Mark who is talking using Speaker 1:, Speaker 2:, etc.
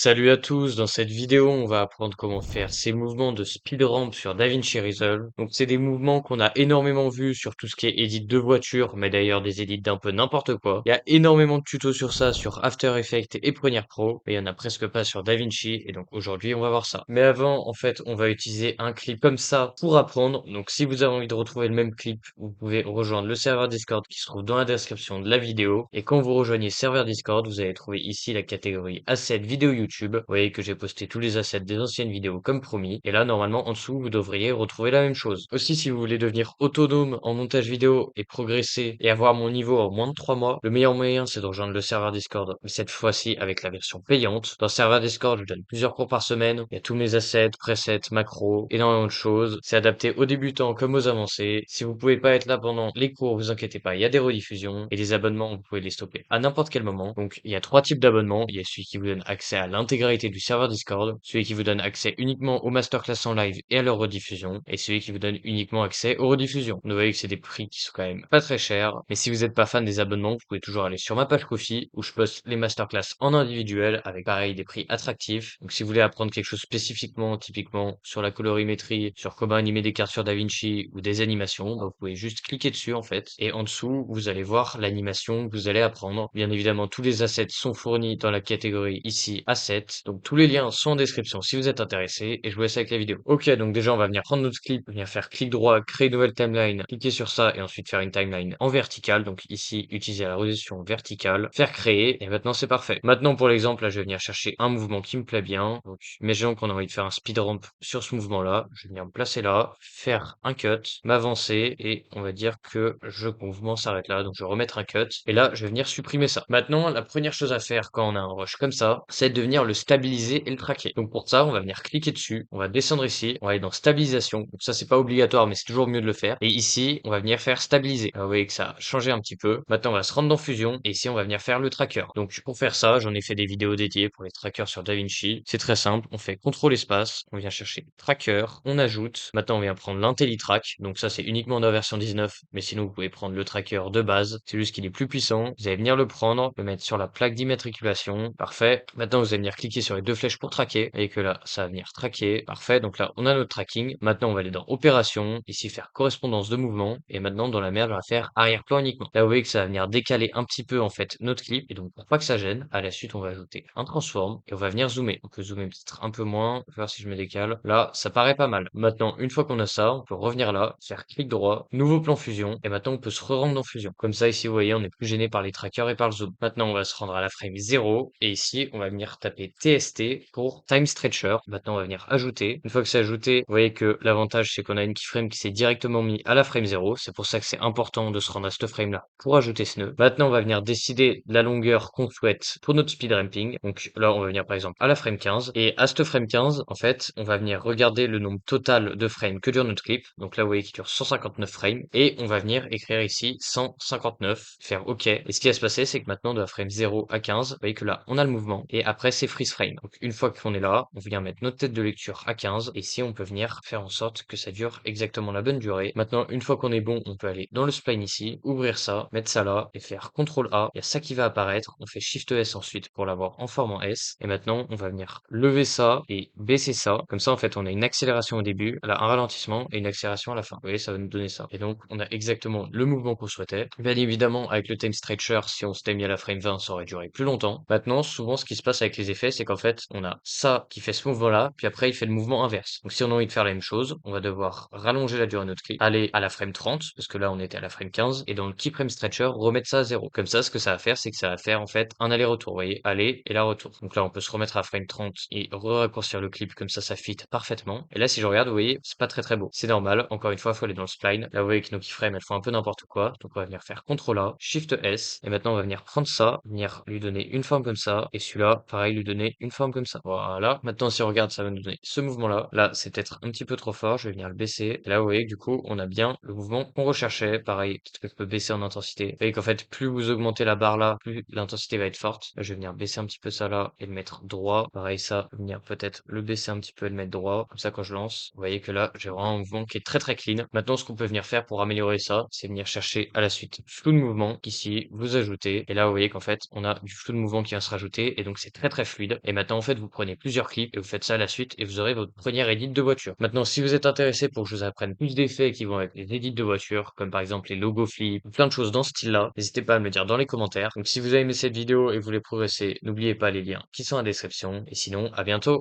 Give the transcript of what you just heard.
Speaker 1: Salut à tous, dans cette vidéo on va apprendre comment faire ces mouvements de speed ramp sur DaVinci Resolve. Donc c'est des mouvements qu'on a énormément vus sur tout ce qui est edit de voiture, mais d'ailleurs des edits d'un peu n'importe quoi. Il y a énormément de tutos sur ça sur After Effects et Premiere Pro, mais il y en a presque pas sur DaVinci, et donc aujourd'hui on va voir ça. Mais avant, en fait, on va utiliser un clip comme ça pour apprendre. Donc si vous avez envie de retrouver le même clip, vous pouvez rejoindre le serveur Discord qui se trouve dans la description de la vidéo. Et quand vous rejoignez serveur Discord, vous allez trouver ici la catégorie Assets vidéo YouTube. Vous voyez que j'ai posté tous les assets des anciennes vidéos comme promis. Et là, normalement, en dessous, vous devriez retrouver la même chose. Aussi, si vous voulez devenir autonome en montage vidéo et progresser et avoir mon niveau en moins de 3 mois, le meilleur moyen, c'est de rejoindre le serveur Discord, mais cette fois-ci avec la version payante. Dans le serveur Discord, je vous donne plusieurs cours par semaine. Il y a tous mes assets, presets, macros, énormément de choses. C'est adapté aux débutants comme aux avancés. Si vous pouvez pas être là pendant les cours, vous inquiétez pas, il y a des rediffusions et les abonnements, vous pouvez les stopper à n'importe quel moment. Donc, il y a trois types d'abonnements. Il y a celui qui vous donne accès à l'intégralité du serveur Discord, celui qui vous donne accès uniquement aux masterclass en live et à leurs rediffusions, et celui qui vous donne uniquement accès aux rediffusions. Vous voyez que c'est des prix qui sont quand même pas très chers, mais si vous n'êtes pas fan des abonnements, vous pouvez toujours aller sur ma page Ko-fi où je poste les masterclass en individuel avec pareil des prix attractifs. Donc si vous voulez apprendre quelque chose spécifiquement, typiquement sur la colorimétrie, sur comment animer des cartes sur DaVinci ou des animations, bah, vous pouvez juste cliquer dessus en fait, et en dessous vous allez voir l'animation que vous allez apprendre. Bien évidemment, tous les assets sont fournis dans la catégorie ici Assets, donc tous les liens sont en description si vous êtes intéressé, et je vous laisse avec la vidéo. Ok, donc déjà on va venir prendre notre clip, venir faire clic droit, créer une nouvelle timeline, cliquer sur ça et ensuite faire une timeline en verticale. Donc ici, utiliser la résolution verticale, faire créer, et maintenant c'est parfait. Maintenant pour l'exemple, là je vais venir chercher un mouvement qui me plaît bien. Donc imaginons qu'on a envie de faire un speed ramp sur ce mouvement-là, je vais venir me placer là, faire un cut, m'avancer, et on va dire que le mouvement s'arrête là, donc je vais remettre un cut, et là je vais venir supprimer ça. Maintenant, la première chose à faire quand on a un rush comme ça, c'est de venir le stabiliser et le traquer. Donc pour ça, on va venir cliquer dessus, on va descendre ici, on va aller dans stabilisation. Donc ça c'est pas obligatoire, mais c'est toujours mieux de le faire. Et ici, on va venir faire stabiliser. Alors, vous voyez que ça a changé un petit peu. Maintenant, on va se rendre dans Fusion, et ici on va venir faire le tracker. Donc pour faire ça, j'en ai fait des vidéos dédiées pour les trackers sur DaVinci. C'est très simple, on fait CTRL espace, on vient chercher tracker, on ajoute. Maintenant, on vient prendre l'IntelliTrack. Donc ça c'est uniquement dans la version 19, mais sinon vous pouvez prendre le tracker de base. C'est juste qu'il est plus puissant. Vous allez venir le prendre, le mettre sur la plaque d'immatriculation. Parfait. Maintenant, vous allez venir cliquer sur les deux flèches pour traquer. Et que là, ça va venir traquer. Parfait. Donc là, on a notre tracking. Maintenant, on va aller dans opération. Ici, faire correspondance de mouvement. Et maintenant, dans la merde, on va faire arrière-plan uniquement. Là, vous voyez que ça va venir décaler un petit peu, en fait, notre clip. Et donc, pour pas que ça gêne, à la suite, on va ajouter un transform. Et on va venir zoomer. On peut zoomer peut-être un peu moins. Je vais voir si je me décale. Là, ça paraît pas mal. Maintenant, une fois qu'on a ça, on peut revenir là, faire clic droit, nouveau plan fusion. Et maintenant, on peut se re-rendre dans fusion. Comme ça, ici, vous voyez, on n'est plus gêné par les trackers et par le zoom. Maintenant, on va se rendre à la frame 0. Et ici, on va venir taper TST pour Time Stretcher. Maintenant, on va venir ajouter. Une fois que c'est ajouté, vous voyez que l'avantage, c'est qu'on a une keyframe qui s'est directement mis à la frame 0. C'est pour ça que c'est important de se rendre à cette frame-là pour ajouter ce nœud. Maintenant, on va venir décider de la longueur qu'on souhaite pour notre speed ramping. Donc là, on va venir par exemple à la frame 15. Et à cette frame 15, en fait, on va venir regarder le nombre total de frames que dure notre clip. Donc là, vous voyez qu'il dure 159 frames. Et on va venir écrire ici 159, faire OK. Et ce qui va se passer, c'est que maintenant, de la frame 0 à 15, vous voyez que là, on a le mouvement. Et après, c'est freeze frame. Donc une fois qu'on est là, on vient mettre notre tête de lecture à 15. Et ici, on peut venir faire en sorte que ça dure exactement la bonne durée. Maintenant, une fois qu'on est bon, on peut aller dans le spline ici, ouvrir ça, mettre ça là, et faire CTRL A. Il y a ça qui va apparaître. On fait SHIFT S ensuite pour l'avoir en forme en S. Et maintenant, on va venir lever ça et baisser ça. Comme ça, en fait, on a une accélération au début, là, un ralentissement et une accélération à la fin. Vous voyez, ça va nous donner ça. Et donc, on a exactement le mouvement qu'on souhaitait. Bien évidemment, avec le time stretcher, si on s'était mis à la frame 20, ça aurait duré plus longtemps. Maintenant, souvent, ce qui se passe avec les effets, c'est qu'en fait, on a ça qui fait ce mouvement-là, puis après, il fait le mouvement inverse. Donc, si on a envie de faire la même chose, on va devoir rallonger la durée de notre clip, aller à la frame 30, parce que là, on était à la frame 15, et dans le keyframe stretcher, remettre ça à 0. Comme ça, ce que ça va faire, c'est que ça va faire, en fait, un aller-retour. Vous voyez, aller et là, retour. Donc là, on peut se remettre à frame 30 et raccourcir le clip, comme ça fit parfaitement. Et là, si je regarde, vous voyez, c'est pas très beau. C'est normal. Encore une fois, il faut aller dans le spline. Là, vous voyez que nos keyframes, elles font un peu n'importe quoi. Donc, on va venir faire CTRL A, SHIFT S. Et maintenant, on va venir prendre ça, venir lui donner une forme comme ça. Et celui-là, pareil, lui donner une forme comme ça. Voilà. Maintenant, si on regarde, ça va nous donner ce mouvement-là. Là, c'est peut-être un petit peu trop fort. Je vais venir le baisser. Et là, vous voyez que du coup, on a bien le mouvement qu'on recherchait. Pareil, peut-être que je peux baisser en intensité. Vous voyez qu'en fait, plus vous augmentez la barre là, plus l'intensité va être forte. Là, je vais venir baisser un petit peu ça là et le mettre droit. Pareil, ça, venir peut-être le baisser un petit peu et le mettre droit. Comme ça, quand je lance, vous voyez que là, j'ai vraiment un mouvement qui est très clean. Maintenant, ce qu'on peut venir faire pour améliorer ça, c'est venir chercher à la suite flou de mouvement. Ici, vous ajoutez. Et là, vous voyez qu'en fait, on a du flou de mouvement qui va se rajouter. Et donc, c'est très fluide. Et maintenant, en fait, vous prenez plusieurs clips et vous faites ça à la suite et vous aurez votre première edit de voiture. Maintenant, si vous êtes intéressé pour que je vous apprenne plus d'effets qui vont avec les edits de voiture, comme par exemple les logos flip, plein de choses dans ce style-là, n'hésitez pas à me le dire dans les commentaires. Donc si vous avez aimé cette vidéo et vous voulez progresser, n'oubliez pas les liens qui sont en description. Et sinon, à bientôt!